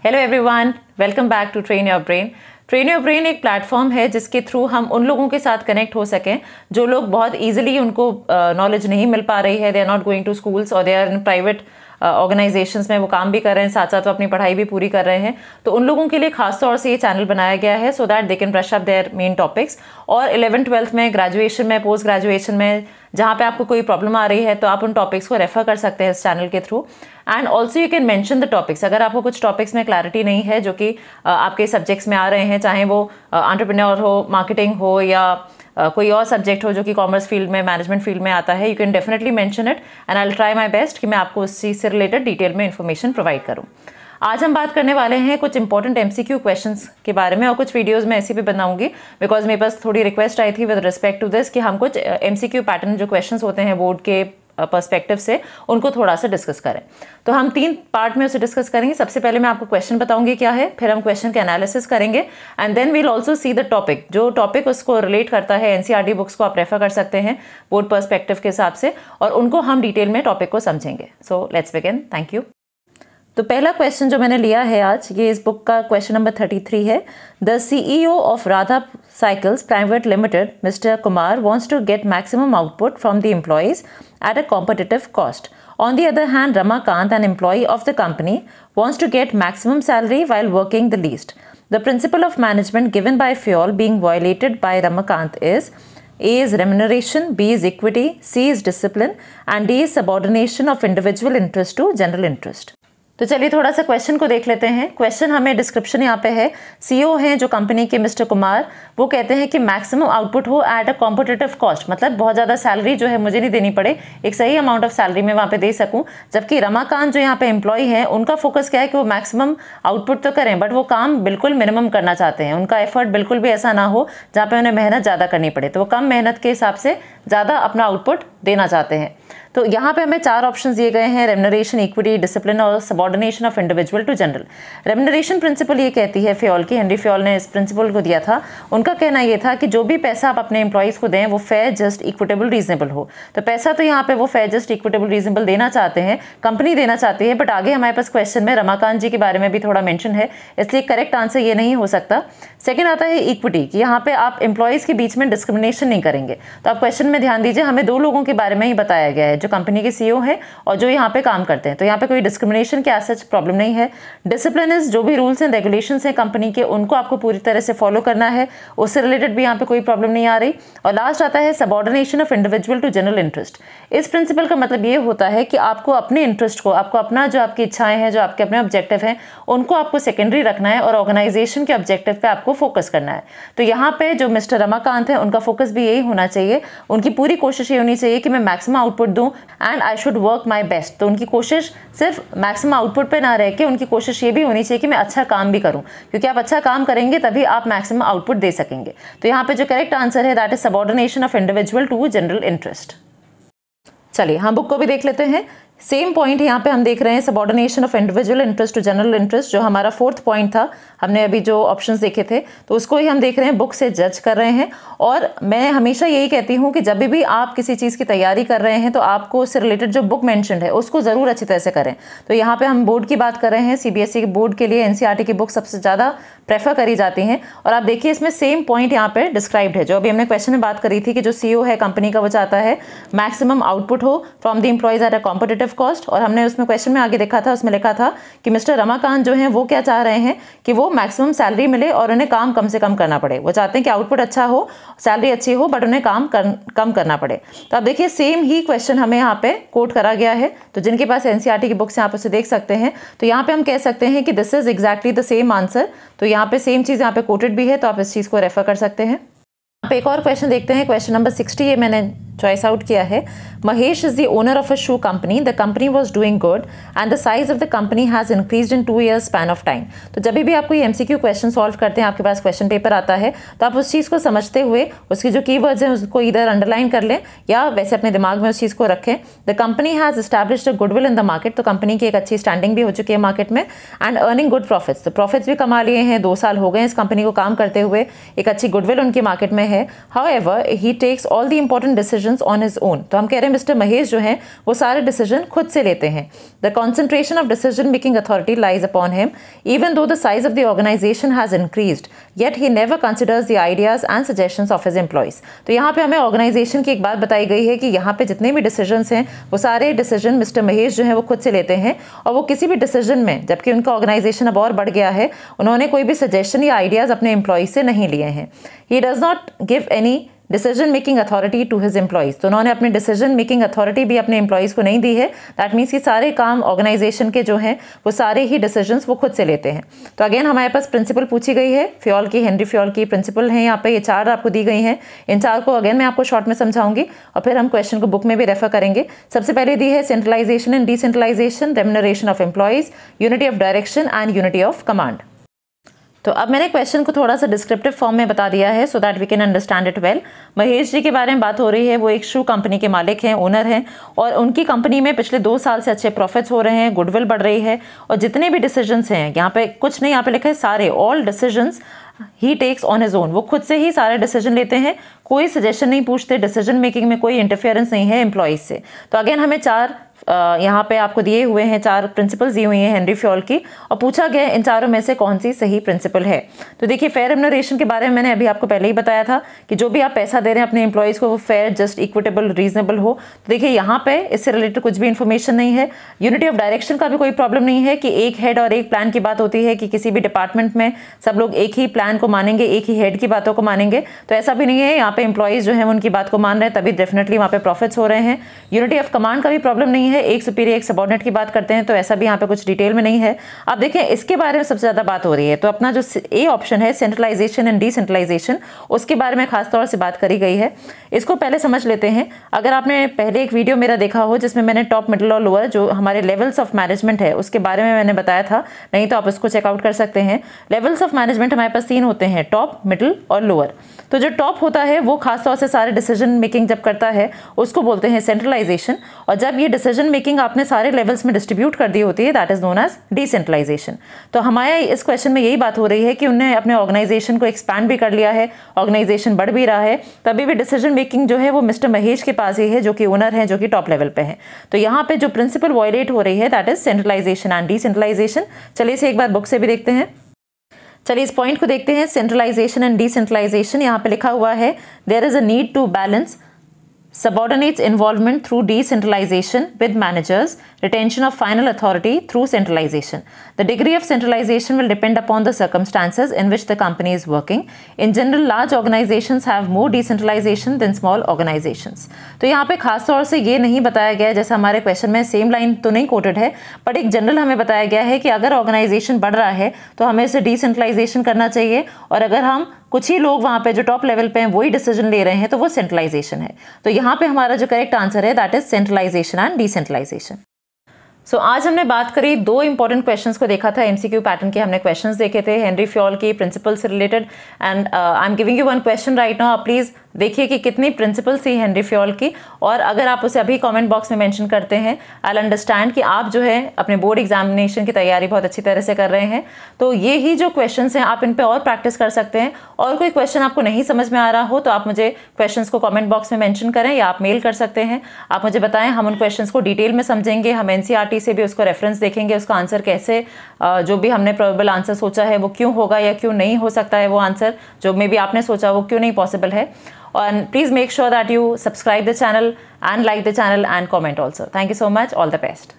Hello everyone, welcome back to train your brain. Train your brain एक platform है जिसके through हम उन लोगों के साथ कनेक्ट हो सकें जो लोग बहुत इजीली उनको नॉलेज नहीं मिल पा रही है। They are not going to schools और they are in private organisations में वो काम भी कर रहे हैं, साथ साथ वो अपनी पढ़ाई भी पूरी कर रहे हैं। तो उन लोगों के लिए खास तौर से ये चैनल बनाया गया है so that they can brush up their main topics. और 11th-12th में, ग्रेजुएशन में, पोस्ट ग्रेजुएशन में जहाँ पे आपको कोई प्रॉब्लम आ रही है तो आप उन टॉपिक्स को रेफर कर सकते हैं इस चैनल के through. And also you can mention the topics. अगर आपको कुछ टॉपिक्स में क्लैरिटी नहीं है जो कि आपके सब्जेक्ट्स में आ रहे हैं, चाहे वो एंटरप्रेन्योर हो, मार्केटिंग हो या कोई और सब्जेक्ट हो जो कि कॉमर्स फील्ड में, मैनेजमेंट फील्ड में आता है, you can definitely mention it and I will try my best कि मैं आपको उस चीज़ से रिलेटेड डिटेल में इन्फॉर्मेशन प्रोवाइड करूँ। आज हम बात करने वाले हैं कुछ इंपॉर्टेंट MCQ क्वेश्चंस के बारे में और कुछ वीडियोस में ऐसे भी बनाऊंगी बिकॉज मेरे पास थोड़ी रिक्वेस्ट आई थी विद रिस्पेक्ट टू दिस कि हम कुछ MCQ पैटर्न जो क्वेश्चंस होते हैं बोर्ड के पर्सपेक्टिव से उनको थोड़ा सा डिस्कस करें। तो हम 3 पार्ट में उसे डिस्कस करेंगे। सबसे पहले मैं आपको क्वेश्चन बताऊंगी क्या है, फिर हम क्वेश्चन के एनालिसिस करेंगे and then we'll also see the topic. जो टॉपिक उसको रिलेट करता है, NCERT बुक्स को आप रेफर कर सकते हैं बोर्ड पर्सपेक्टिव के हिसाब से और उनको हम डिटेल में टॉपिक को समझेंगे। So let's begin. Thank you. तो पहला क्वेश्चन जो मैंने लिया है आज, ये इस बुक का क्वेश्चन नंबर 33 है। The CEO of Radha cycles private limited mister Kumar wants to get maximum output from the employees at a competitive cost. On the other hand, Ramakant, an employee of the company, wants to get maximum salary while working the least. The principle of management given by FIOL being violated by Ramakant is: A is remuneration, B is equity, C is discipline, and D is subordination of individual interest to general interest. तो चलिए थोड़ा सा question को देख लेते हैं। Question हमें description यहाँ पे है। CEO हैं जो कंपनी के मिस्टर कुमार, वो कहते हैं कि मैक्सिमम आउटपुट हो एट अ कॉम्पिटिटिव कॉस्ट, मतलब बहुत ज़्यादा सैलरी जो है मुझे नहीं देनी पड़े, एक सही अमाउंट ऑफ सैलरी मैं वहाँ पे दे सकूँ। जबकि रमाकांत जो यहाँ पे एम्प्लॉय है, उनका फोकस क्या है कि वो मैक्सिमम आउटपुट तो करें बट वो काम बिल्कुल मिनिमम करना चाहते हैं। उनका एफर्ट बिल्कुल भी ऐसा ना हो जहाँ पे उन्हें मेहनत ज़्यादा करनी पड़े, तो वो कम मेहनत के हिसाब से ज़्यादा अपना आउटपुट देना चाहते हैं। तो यहाँ पे हमें 4 ऑप्शन दिए गए हैं: रेम्युनरेशन, इक्विटी, डिसिप्लिन और subordination of individual to general. Remuneration principle ये कहती है FIOL की, हेनरी FIOL ने इस प्रिंसिपल को दिया था। उनका कहना ये था कि जो भी पैसा आप अपने एम्प्लॉइज़ को दें वो फेयर, जस्ट, इक्विटेबल, रीजनेबल हो। तो पैसा तो यहाँ पे वो फेयर, जस्ट, इक्विटेबल, रीजनेबल देना चाहते हैं, कंपनी देना चाहती है। बट आगे हमारे पास क्वेश्चन में रमाकांत जी के बारे में भी थोड़ा मेंशन है, इसलिए करेक्ट आंसर ये नहीं हो सकता। सेकेंड आता है इक्विटी, कि यहाँ पे आप एम्प्लॉइज़ के बीच में डिस्क्रिमिनेशन नहीं करेंगे। तो आप क्वेश्चन में ध्यान दीजिए, हमें 2 लोगों के बारे में ही बताया गया है, जो कंपनी के CEO है और जो यहाँ पे काम करते हैं। तो यहाँ पे कोई डिस्क्रिमिनेशन की सच प्रॉब्लम नहीं है। डिसिप्लिन इज, जो भी रूल्स एंड रेगुलेशंस हैं कंपनी के, उनको आपको पूरी तरह से फॉलो करना है, उससे रिलेटेड भी यहाँ पे कोई प्रॉब्लम नहीं आ रही। और लास्ट आता है subordination of individual to general interest. इस प्रिंसिपल का मतलब ये होता है कि आपको अपने इंटरेस्ट को, आपको अपना जो आपकी इच्छाएं हैं, जो आपके अपने ऑब्जेक्टिव हैं, उनको आपको सेकेंडरी रखना है और ऑर्गेनाइजेशन के ऑब्जेक्टिव पे आपको फोकस करना है। तो यहाँ पे जो मिस्टर रमाकांत है, उनका फोकस भी यही होना चाहिए। उनकी पूरी कोशिश ये होनी चाहिए कि मैं मैक्सिमम आउटपुट दूं and I should work my best. तो उनकी कोशिश सिर्फ मैक्सिमम आउटपुट पे ना रह के उनकी कोशिश ये भी होनी चाहिए कि मैं अच्छा काम भी करूं, क्योंकि आप अच्छा काम करेंगे तभी आप मैक्सिमम आउटपुट दे सकेंगे। तो यहाँ पे जो करेक्ट आंसर है that is subordination of individual to general interest. चलिए हम बुक को भी देख लेते हैं। सेम पॉइंट यहाँ पे हम देख रहे हैं, subordination of individual interest to general interest, जो हमारा 4th पॉइंट था। हमने अभी जो ऑप्शंस देखे थे तो उसको ही हम देख रहे हैं, बुक से जज कर रहे हैं। और मैं हमेशा यही कहती हूँ कि जब भी आप किसी चीज़ की तैयारी कर रहे हैं तो आपको उससे रिलेटेड जो बुक मेंशन्ड है उसको ज़रूर अच्छी तरह से करें। तो यहाँ पे हम बोर्ड की बात कर रहे हैं, CBSE के बोर्ड के लिए NCERT की बुक सबसे ज़्यादा प्रेफर करी जाती हैं। और आप देखिए इसमें सेम पॉइंट यहाँ पे डिस्क्राइब्ड है जो अभी हमने क्वेश्चन में बात करी थी कि जो CEO है कंपनी का, वो चाहता है मैक्सिमम आउटपुट हो from the employees at a competitive cost. और हमने उसमें क्वेश्चन में आगे देखा था, उसमें लिखा था कि मिस्टर रमाकांत जो हैं वो क्या चाह रहे हैं कि वो मैक्सिमम सैलरी मिले और उन्हें काम कम से कम करना पड़े। वो चाहते हैं कि आउटपुट अच्छा हो, सैलरी अच्छी हो, बट उन्हें काम कम करना पड़े। तो आप देखिए सेम ही क्वेश्चन हमें यहाँ पे कोट करा गया है। तो जिनके पास NCERT की बुक्स यहाँ पे उसे देख सकते हैं। तो यहाँ पे हम कह सकते हैं कि this is exactly the same answer. तो यहाँ पे सेम चीज़ यहाँ पे कोटेड भी है, तो आप इस चीज़ को रेफर कर सकते हैं। आप एक और क्वेश्चन देखते हैं, क्वेश्चन नंबर 60 ये मैंने चॉइस आउट किया है। Mahesh is the owner of a shoe company, the company was doing good and the size of the company has increased in 2 years span of time. तो जब भी आप कोई MCQ क्वेश्चन सॉल्व करते हैं, आपके पास क्वेश्चन पेपर आता है, तो आप उस चीज़ को समझते हुए उसकी जो कीवर्ड्स हैं उसको इधर अंडरलाइन कर लें या वैसे अपने दिमाग में उस चीज़ को रखें। The company has established a goodwill in the market, तो कंपनी की एक अच्छी स्टैंडिंग भी हो चुकी है मार्केट में, एंड अर्निंग गुड प्रॉफिट्स, तो प्रॉफिट्स भी कमा लिए हैं, 2 साल हो गए इस कंपनी को काम करते हुए, एक अच्छी गुडविल उनकी मार्केट में है। However he takes all the important decision decisions on his own. तो हम कह रहे हैं मिस्टर महेश जो हैं वो सारे डिसीजन खुद से लेते हैं। The concentration of decision making authority lies upon him even though the size of the organisation has increased yet he never considers the ideas and suggestions of his employees. तो यहाँ पे हमें ऑर्गेनाइजेशन की एक बात बताई गई है कि यहाँ पे जितने भी डिसीजंस हैं वो सारे डिसीजन मिस्टर महेश जो है वो खुद से लेते हैं, और वो किसी भी डिसीजन में, जबकि उनका ऑर्गेनाइजेशन अब और बढ़ गया है, उन्होंने कोई भी सजेशन या आइडियाज अपने एम्प्लॉयज से नहीं लिए हैं। He does not give any decision making authority to his employees. तो उन्होंने अपनी डिसीजन मेकिंग अथॉरिटी भी अपने एम्प्लॉयज़ को नहीं दी है। दैट मीन्स कि सारे काम ऑर्गेनाइजेशन के जो हैं वो सारे ही डिसीजंस वो खुद से लेते हैं। तो अगेन हमारे पास प्रिंसिपल पूछी गई है, फ्योल की, हेनरी फ्योल की प्रिंसिपल हैं यहाँ पे, ये 4 आपको दी गई हैं। इन 4 को अगेन मैं आपको शॉर्ट में समझाऊंगी और फिर हम क्वेश्चन को बुक में भी रेफर करेंगे। सबसे पहले दी है centralisation and decentralisation, remuneration of employees, unity of direction and unity of command. तो अब मैंने क्वेश्चन को थोड़ा सा डिस्क्रिप्टिव फॉर्म में बता दिया है so that we can understand it well. Mahesh ji के बारे में बात हो रही है, वो एक शू कंपनी के मालिक हैं, ओनर हैं, और उनकी कंपनी में पिछले 2 साल से अच्छे प्रॉफिट्स हो रहे हैं, गुडविल बढ़ रही है, और जितने भी डिसीजंस हैं, यहाँ पे कुछ नहीं, यहाँ पे लिखा है सारे, all decisions he takes on his own. वो खुद से ही सारे डिसीजन लेते हैं, कोई सजेशन नहीं पूछते, डिसीजन मेकिंग में कोई इंटरफेरेंस नहीं है एम्प्लॉयज से। तो अगेन हमें 4 यहाँ पे आपको दिए हुए हैं, 4 प्रिंसिपल्स दी हुई हैं हेनरी फ्योल की, और पूछा गया इन चारों में से कौन सी सही प्रिंसिपल है। तो देखिए, फेयर रेम्यूनरेशन के बारे में मैंने अभी आपको पहले ही बताया था कि जो भी आप पैसा दे रहे हैं अपने एम्प्लॉयज़ को वो फेयर, जस्ट, इक्विटेबल, रीजनेबल हो। तो देखिए यहाँ पे इससे रिलेटेड कुछ भी इन्फॉर्मेशन नहीं है। यूनिटी ऑफ डायरेक्शन का भी कोई प्रॉब्लम नहीं है कि एक हेड और एक प्लान की बात होती है कि किसी भी डिपार्टमेंट में सब लोग एक ही प्लान को मानेंगे, एक ही हेड की बातों को मानेंगे। तो ऐसा भी नहीं है, यहाँ पे एम्प्लॉयज़ जो है उनकी बात को मान रहे हैं, तभी डेफिनेटली वहाँ पे प्रॉफिट्स हो रहे हैं। यूनिटी ऑफ कमांड का भी प्रॉब्लम नहीं है, एक सुपीरियर एक सबऑर्डिनेट की बात करते हैं, तो ऐसा भी यहाँ पे कुछ डिटेल में नहीं है। अब देखें, इसके बारे में सबसे ज्यादा बात हो रही है, तो अपना जो ए ऑप्शन है सेंट्रलाइजेशन एंड डिसेंट्रलाइजेशन, उसके बारे में खास तौर से बात करी गई है। इसको पहले समझ लेते हैं। अगर आपने पहले एक वीडियो मेरा देखा हो जिसमें मैंने टॉप, मिडिल और लोअर जो हमारे लेवल्स ऑफ मैनेजमेंट है उसके बारे में मैंने बताया था, नहीं तो आप उसको चेकआउट कर सकते हैं। लेवल्स ऑफ मैनेजमेंट हमारे पास 3 होते हैं, टॉप, मिडिल और लोअर। तो जो टॉप होता है वो खासतौर से सारे डिसीजन मेकिंग जब करता है उसको बोलते हैं सेंट्रलाइजेशन, और जब ये डिसीजन मेकिंग आपने सारे लेवल्स में डिस्ट्रीब्यूट कर दी होती है that is known as decentralisation. तो हमारे इस क्वेश्चन में यही बात हो रही है कि उन्होंने अपने ऑर्गेनाइजेशन को एक्सपैंड भी कर लिया है, ऑर्गेनाइजेशन बढ़ भी रहा है, तभी भी डिसीजन मेकिंग जो है वो मिस्टर महेश के पास ही है, जो कि ओनर है, जो कि टॉप लेवल पे है। तो यहाँ पे जो प्रिंसिपल वायलेट हो रही है that is centralisation and decentralisation. चलिए इसे एक बार बुक से भी देखते हैं। चलिए इस पॉइंट को देखते हैं, सेंट्रलाइजेशन एंड डिसेंट्रलाइजेशन। यहाँ पे लिखा हुआ है there is a need to balance subordinates involvement through decentralization with managers retention of final authority through centralization. The degree of centralization will depend upon the circumstances in which the company is working. In general, large organizations have more decentralization than small organizations. तो यहाँ पे खास तौर से ये नहीं बताया गया है, जैसा हमारे क्वेश्चन में सेम लाइन तो नहीं कोटेड है, बट एक जनरल हमें बताया गया है कि अगर ऑर्गेनाइजेशन बढ़ रहा है तो हमें इसे डिसेंट्रलाइजेशन करना चाहिए, और अगर हम कुछ ही लोग वहाँ पे जो टॉप लेवल पे हैं वही डिसीजन ले रहे हैं तो वो सेंट्रलाइजेशन है। तो यहाँ पे हमारा जो करेक्ट आंसर है that is centralisation and decentralisation. So आज हमने बात करी 2 इंपॉर्टेंट क्वेश्चंस को देखा था, एमसीक्यू पैटर्न के हमने क्वेश्चंस देखे थे हेनरी फ्योल की प्रिंसिपल से related, and I am giving you 1 question right now. Please देखिए कि कितनी प्रिंसिपल्स थी हेनरी फ्योल की, और अगर आप उसे अभी कमेंट बॉक्स में मेंशन करते हैं आई विल अंडरस्टैंड कि आप जो है अपने बोर्ड एग्जामिनेशन की तैयारी बहुत अच्छी तरह से कर रहे हैं। तो ये ही जो क्वेश्चंस हैं आप इन पे और प्रैक्टिस कर सकते हैं, और कोई क्वेश्चन आपको नहीं समझ में आ रहा हो तो आप मुझे क्वेश्चंस को कमेंट बॉक्स में मेंशन करें या आप मेल कर सकते हैं। आप मुझे बताएं, हम उन क्वेश्चंस को डिटेल में समझेंगे, हम एनसीईआरटी से भी उसको रेफरेंस देखेंगे, उसका आंसर कैसे, जो भी हमने प्रोबेबल आंसर सोचा है वो क्यों होगा या क्यों नहीं हो सकता है, वो आंसर जो मे बी आपने सोचा वो क्यों नहीं पॉसिबल है। And please make sure that you subscribe the channel and like the channel and comment also. Thank you so much. All the best.